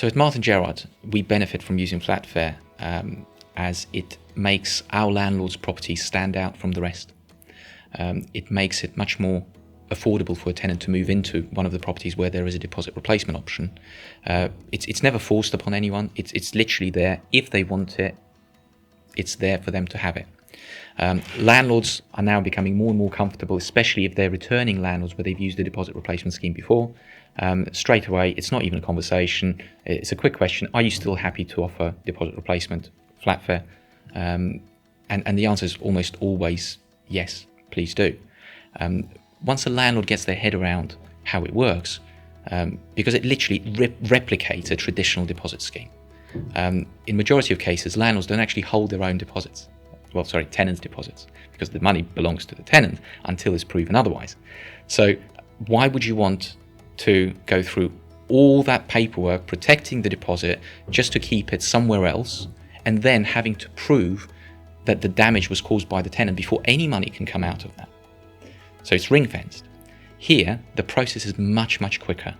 So at Martin Gerrard, we benefit from using FlatFair as it makes our landlord's properties stand out from the rest. It makes it much more affordable for a tenant to move into one of the properties where there is a deposit replacement option. It's never forced upon anyone. It's literally there. If they want it, it's there for them to have it. Landlords are now becoming more and more comfortable, especially if they're returning landlords where they've used the deposit replacement scheme before. Straight away, it's not even a conversation. It's a quick question. Are you still happy to offer deposit replacement, FlatFair? And the answer is almost always yes, please do. Once a landlord gets their head around how it works, because it literally replicates a traditional deposit scheme. In majority of cases, landlords don't actually hold their own deposits. Tenants' deposits, because the money belongs to the tenant until it's proven otherwise. So why would you want to go through all that paperwork protecting the deposit just to keep it somewhere else, and then having to prove that the damage was caused by the tenant before any money can come out of that? So it's ring-fenced. Here, the process is much, much quicker.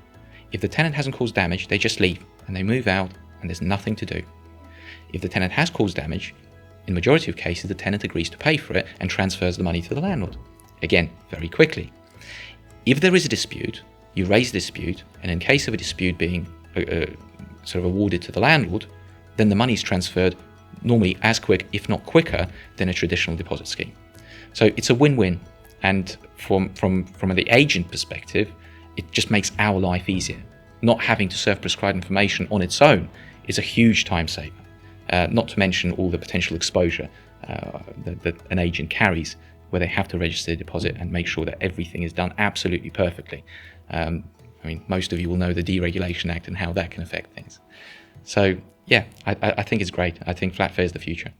If the tenant hasn't caused damage, they just leave and they move out and there's nothing to do. If the tenant has caused damage, in majority of cases, the tenant agrees to pay for it and transfers the money to the landlord. Again, very quickly. If there is a dispute, you raise the dispute, and in case of a dispute being sort of awarded to the landlord, then the money is transferred normally as quick, if not quicker, than a traditional deposit scheme. So it's a win-win. And from the agent perspective, it just makes our life easier. Not having to serve prescribed information on its own is a huge time saver. Not to mention all the potential exposure that an agent carries, where they have to register a deposit and make sure that everything is done absolutely perfectly. Most of you will know the Deregulation Act and how that can affect things. So yeah, I think it's great. I think FlatFair is the future.